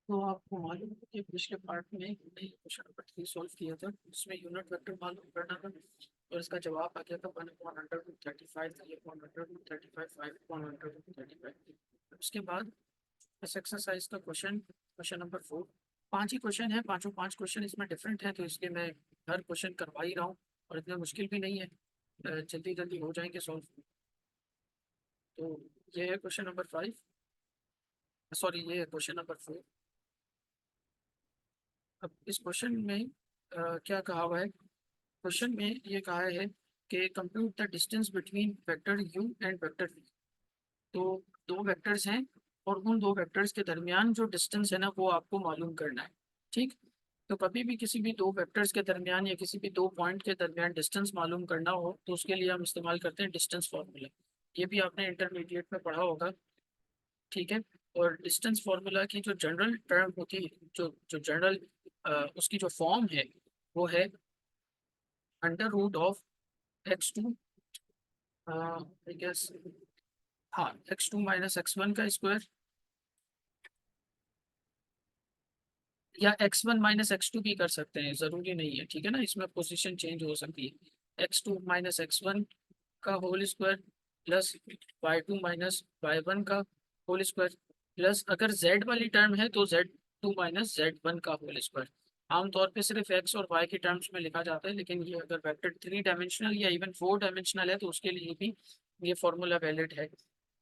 तो आपको मालूम है कि पिछले पार्ट में हमने क्वेश्चन नंबर 3 सॉल्व किया था, जिसमें यूनिट वेक्टर मालूम करना था और इसका जवाब आ गया था 1/135, 3/135, 5/135। उसके बाद इस एक्सरसाइज का क्वेश्चन नंबर 4। 5 ही क्वेश्चन है, पांचों 5 क्वेश्चन इसमें डिफरेंट है, तो इसलिए मैं हर क्वेश्चन करवा ही रहा हूँ और इतना मुश्किल भी नहीं है। जल्दी जल्दी हो जाएंगे सॉल्व। तो ये है क्वेश्चन नंबर 5, सॉरी ये है क्वेश्चन नंबर 4। अब इस क्वेश्चन में क्या कहा हुआ है? क्वेश्चन में ये कहा है कि compute the distance between vector u and vector v। तो दो वेक्टर्स हैं और उन दो वेक्टर्स के दरमियान जो डिस्टेंस है ना, वो आपको मालूम करना है। ठीक। तो कभी भी किसी भी दो वेक्टर्स के दरमियान या किसी भी दो पॉइंट के दरमियान डिस्टेंस मालूम करना हो तो उसके लिए हम इस्तेमाल करते हैं डिस्टेंस फार्मूला। ये भी आपने इंटरमीडिएट में पढ़ा होगा। ठीक है। और डिस्टेंस फार्मूला की जो जनरल टर्म होती है, जो जो जनरल उसकी जो फॉर्म है, वो है under root of x2, I guess, हाँ, x2 माइनस x1 का स्क्वायर, या x1 माइनस x2 भी कर सकते हैं, जरूरी नहीं है। ठीक है ना, इसमें पोजीशन चेंज हो सकती है। x2 माइनस x1 का whole square plus y2 minus y1 का होल स्क्वायर, प्लस अगर z वाली टर्म है तो z2 माइनस z1 का होल स्क्वायर। आमतौर पे सिर्फ x और y के टर्म्स में लिखा जाता है, लेकिन ये अगर वेक्टर 3 डायमेंशनल या इवन 4 डायमेंशनल है तो उसके लिए भी ये फॉर्मूला वैलिड है।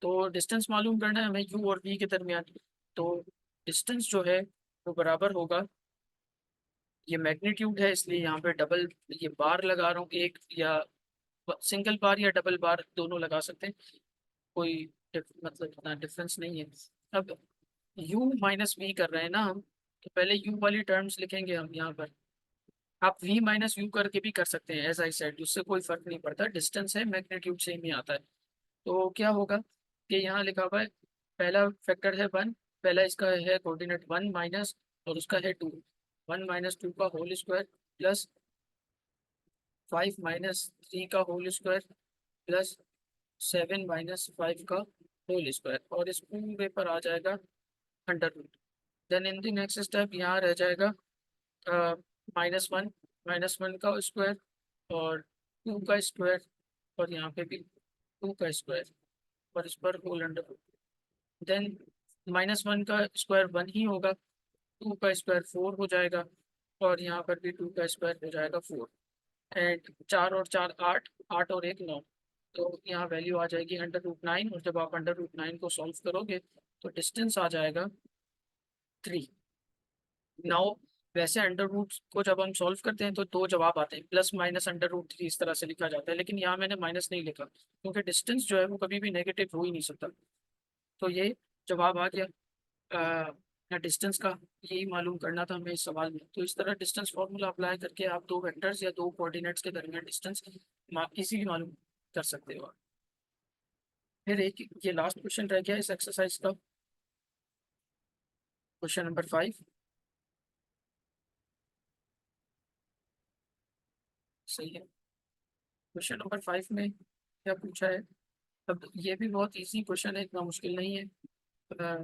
तो डिस्टेंस मालूम करना है हमें u और v के दरमियान। तो डिस्टेंस जो है वो बराबर होगा, ये मैग्नीट्यूड है इसलिए यहाँ पे डबल ये बार लगा रहा हूँ, एक या सिंगल बार या डबल बार दोनों लगा सकते हैं, कोई मतलब इतना डिफरेंस नहीं है। अब u माइनस वी कर रहे हैं ना हम, तो पहले u वाली टर्म्स लिखेंगे हम यहाँ पर। आप v माइनस यू करके भी कर सकते हैं, एज आई सेड, उससे कोई फर्क नहीं पड़ता, डिस्टेंस है, मैग्नीट्यूड सेम ही आता है। तो क्या होगा कि यहाँ लिखा हुआ है, पहला फैक्टर है 1, पहला इसका है कोऑर्डिनेट 1 माइनस, और उसका है 2, 1 - 2 का होल स्क्वायर प्लस 5 - 3 का होल स्क्वायर प्लस 7 - 5 का होल स्क्वायर, और इस पूरे पर आ जाएगा under root. Then in the next step यहाँ रह जाएगा -1, -1 का स्क्वायर और 2 का स्क्वायर, और यहाँ पे भी 2 का स्क्वायर, और इस पर होल अंडर रूट। देन -1 का स्क्वायर 1 ही होगा, 2 का स्क्वायर 4 हो जाएगा, और यहाँ पर भी 2 का स्क्वायर हो जाएगा 4। एंड 4 और 4 8, 8 और 1 9, तो यहाँ वैल्यू आ जाएगी √9, और जब आप √9 को सॉल्व करोगे तो डिस्टेंस आ जाएगा 3। नाउ वैसे अंडर रूट को जब हम सॉल्व करते हैं तो दो जवाब आते हैं, +- √3 इस तरह से लिखा जाता है, लेकिन यहाँ मैंने माइनस नहीं लिखा क्योंकि डिस्टेंस जो है वो कभी भी नेगेटिव हो ही नहीं सकता। तो ये जवाब आ गया डिस्टेंस का। यही मालूम करना था हमें इस सवाल में। तो इस तरह डिस्टेंस फॉर्मूला अप्लाई करके आप दो वेक्टर्स या दो कोऑर्डिनेट्स के दरमियान डिस्टेंस इजीली मालूम कर सकते हो। फिर एक ये लास्ट क्वेश्चन रह गया इस एक्सरसाइज का, क्वेश्चन नंबर 5। सही है। क्वेश्चन नंबर 5 में क्या पूछा है? अब ये भी बहुत इजी क्वेश्चन है, इतना मुश्किल नहीं है। अ,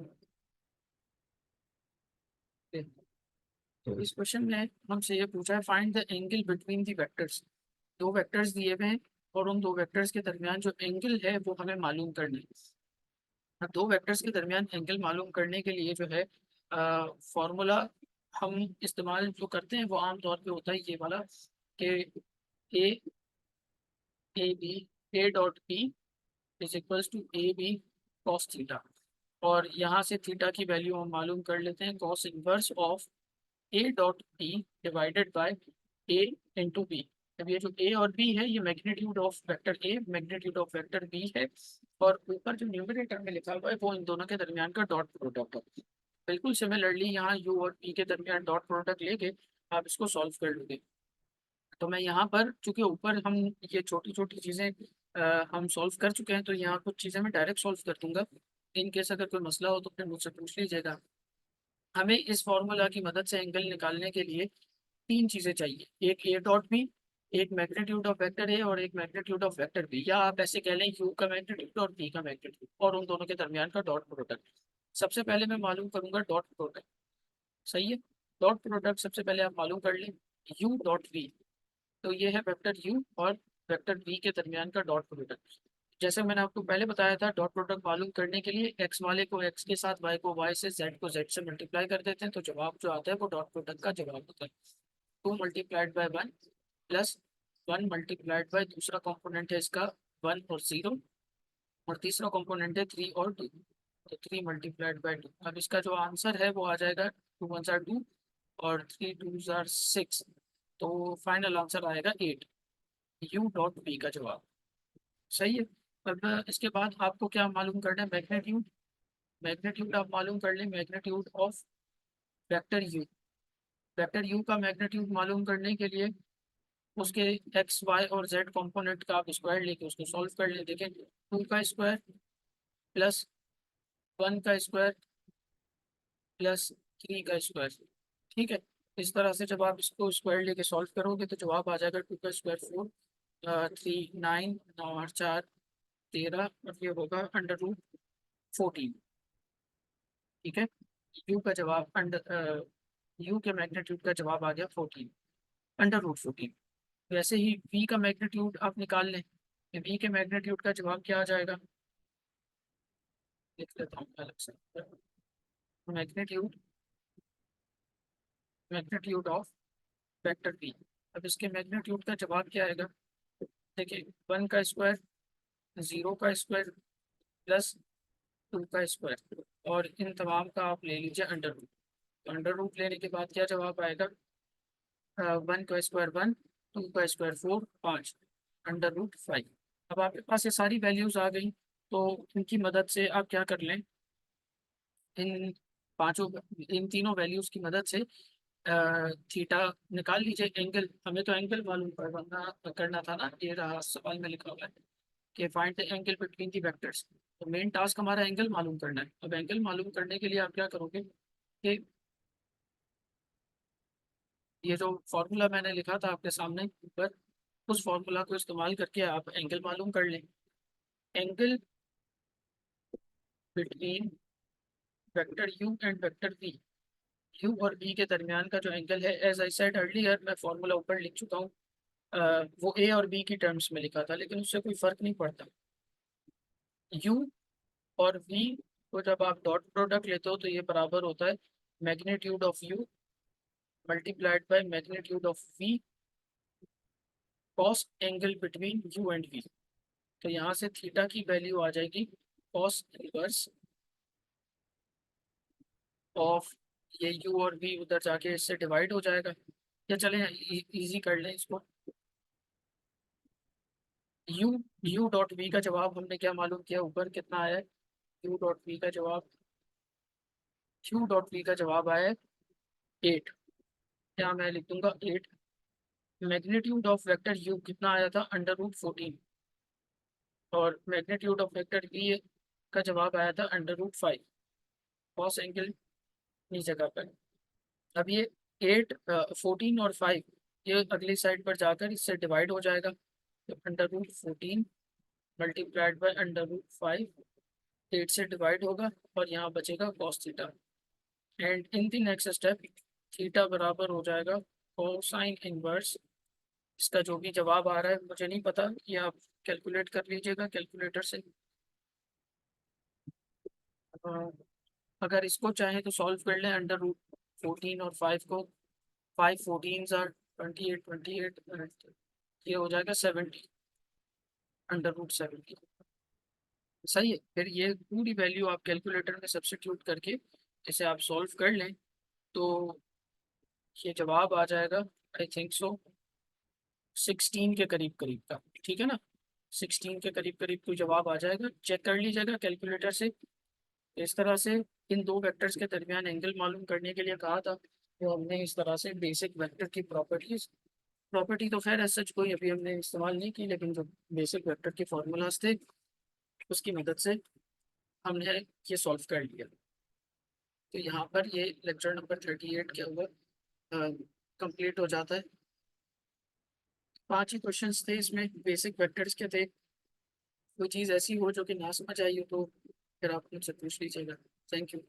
तो इस क्वेश्चन में हमसे ये पूछा है, find the angle between the vectors. दो वेक्टर्स दिए हुए हैं और उन दो वेक्टर्स के दरमियान जो एंगल है वो हमें मालूम करना है। अब दो वेक्टर्स के दरमियान एंगल मालूम करने के लिए जो है फॉर्मूला हम इस्तेमाल जो करते हैं वो आम तौर पे होता है ये वाला, कि A A B A dot B is equals to A B cos theta. और यहाँ से थीटा की वैल्यू हम मालूम कर लेते हैं, cos inverse of A dot B divided by A into B. अब ये जो ए और बी है ये magnitude of vector A, magnitude of vector B है, और ऊपर जो न्यूमरेटर में लिखा हुआ है वो इन दोनों के दरमियान का डॉट प्रोडक्ट है। बिल्कुल सिमिलरली यहाँ यू और पी के दरमियान डॉट प्रोडक्ट लेके आप इसको सॉल्व कर लोगे। तो मैं यहाँ पर, चूंकि ऊपर हम ये छोटी छोटी चीज़ें हम सॉल्व कर चुके हैं, तो यहाँ कुछ चीज़ें मैं डायरेक्ट सॉल्व कर दूंगा। इन केस अगर कोई मसला हो तो फिर मुझसे पूछ लीजिएगा। हमें इस फॉर्मूला की मदद से एंगल निकालने के लिए तीन चीज़ें चाहिए, एक ए डॉट बी, एक मैग्नीट्यूड ऑफ वेक्टर ए, और एक मैग्नीट्यूड ऑफ वेक्टर बी, या आप ऐसे कह लें यू का मैग्नीट्यूड और बी का मैग्नीट्यूड, और उन दोनों के दरमियान का डॉट प्रोडक्ट। सबसे पहले मैं मालूम करूंगा डॉट प्रोडक्ट। सही है। डॉट प्रोडक्ट सबसे पहले आप मालूम कर लें, u डॉट v। तो ये है वेक्टर u और वेक्टर v के दरमियान का डॉट प्रोडक्ट। जैसे मैंने आपको पहले बताया था, डॉट प्रोडक्ट मालूम करने के लिए x वाले को x के साथ, y को y से, z को z से मल्टीप्लाई कर देते हैं, तो जवाब जो आता है वो डॉट प्रोडक्ट का जवाब होता है। 2 × 1 प्लस 1 × दूसरा कंपोनेंट है इसका 1 और 0, और तीसरा कंपोनेंट है 3 और 2, तो 3 × 2। अब इसका जो आंसर है वो आ जाएगा 2 × 1 = 2 और 3 × 2 = 6, तो फाइनल आंसर आएगा 8, u डॉट बी का जवाब। सही है। अब इसके बाद आपको क्या मालूम करना है, मैग्नीट्यूड। मैग्नीट्यूड आप मालूम कर लें, magnitude of vector you. Vector you का मैग्नीट्यूड मालूम करने के लिए उसके एक्स वाई और जेड कंपोनेंट का आप स्क्वायर लेके उसको सॉल्व कर लें। देखें, 2 का स्क्वायर प्लस 1 का स्क्वायर प्लस 3 का स्क्वायर, ठीक है। इस तरह से जब आप इसको स्क्वायर लेके सॉल्व करोगे तो जवाब आ जाएगा 2 का स्क्वायर 4, 3 9, 9 और 4 13, और ये होगा √14, ठीक है। यू का जवाब यू के मैग्नीट्यूड का जवाब आ गया 14, √14। वैसे ही v का मैग्नीट्यूड आप निकाल लें, v के मैग्नीट्यूड का जवाब क्या आ जाएगा, लिख लेता हूँ अलग से। Magnitude magnitude of vector v। अब इसके मैग्नीट्यूड का जवाब क्या आएगा, देखिए 1 का स्क्वायर, 0 का स्क्वायर प्लस 2 का स्क्वायर, और इन तमाम का आप ले लीजिए अंडर रूट। तो अंडर रूट लेने के बाद क्या जवाब आएगा, 1 का स्क्वायर 1, 2 का स्क्वायर 4, 5, √5। अब आपके पास ये सारी वैल्यूज आ गई, तो इनकी मदद से आप क्या कर लें, इन पांचों इन तीनों वैल्यूज की मदद से थीटा निकाल लीजिए। एंगल, हमें तो एंगल मालूम करना था ना, ये रहा सवाल में लिखा हुआ है कि find the angle between the vectors. तो मेन टास्क हमारा एंगल मालूम करना है। अब एंगल मालूम करने के लिए आप क्या करोगे कि ये जो फॉर्मूला मैंने लिखा था आपके सामने ऊपर, उस फॉर्मूला को इस्तेमाल करके आप एंगल मालूम कर लें। Angle between vector u and vector v, u और v के दरमियान का जो एंगल है, एज आई सेड अर्लियर, मैं फॉर्मूला ऊपर लिख चुका हूँ। वो a और b की टर्म्स में लिखा था, लेकिन उससे कोई फर्क नहीं पड़ता। u और v को जब आप डॉट प्रोडक्ट लेते हो तो ये बराबर होता है magnitude of u multiplied by magnitude of v cos angle between u and v। तो यहाँ से थीटा की वैल्यू आ जाएगी कॉस इनवर्स ऑफ, ये u और v उधर जाके इससे डिवाइड हो जाएगा, या चले इजी कर लें इसको। u u डॉट v का जवाब हमने क्या मालूम किया, ऊपर कितना आया है, u डॉट v का जवाब, q डॉट v का जवाब आया है 8। क्या मैं लिख दूंगा 8। मैग्नीट्यूड ऑफ वेक्टर u कितना आया था, √14, और मैग्नीट्यूड ऑफ वेक्टर v का जवाब आया था √5। कॉस एंगल इस जगह पर। अब ये 8, 14 और 5 ये अगली साइड पर जाकर इससे डिवाइड हो जाएगा, तो √14 मल्टीप्लाइड बाय √5, 8 से डिवाइड होगा और यहाँ बचेगा cos theta. And in the next step theta बराबर हो जाएगा कोसाइन इनवर्स, इसका जो भी जवाब आ रहा है मुझे नहीं पता, ये आप कैलकुलेट कर लीजिएगा कैलकुलेटर से। अ, अगर इसको चाहें तो सॉल्व कर लें, √14 और 5 को, 5 14 आर 28, 28 ये हो जाएगा 70, √70। सही है। फिर ये पूरी वैल्यू आप कैलकुलेटर में सब्स्टिट्यूट करके इसे आप सॉल्व कर लें, तो ये जवाब आ जाएगा, आई थिंक सो 16 के करीब करीब का, ठीक है ना। 16 के करीब करीब कोई जवाब आ जाएगा, चेक कर लीजिएगा कैलकुलेटर से। इस तरह से इन दो वेक्टर्स के दरमियान एंगल मालूम करने के लिए कहा था, तो हमने इस तरह से बेसिक वेक्टर की प्रॉपर्टी तो खैर सच कोई अभी हमने इस्तेमाल नहीं की, लेकिन जो बेसिक वेक्टर के फॉर्मूलाज थे उसकी मदद से हमने ये सॉल्व कर लिया। तो यहाँ पर ये लेक्चर नंबर 38 क्या हुआ, कंप्लीट हो जाता है। 5 ही क्वेश्चंस थे इसमें, बेसिक वेक्टर्स के थे। कोई चीज़ ऐसी हो जो कि ना समझ आई हो तो फिर आप मुझसे पूछ लीजिएगा। Thank you.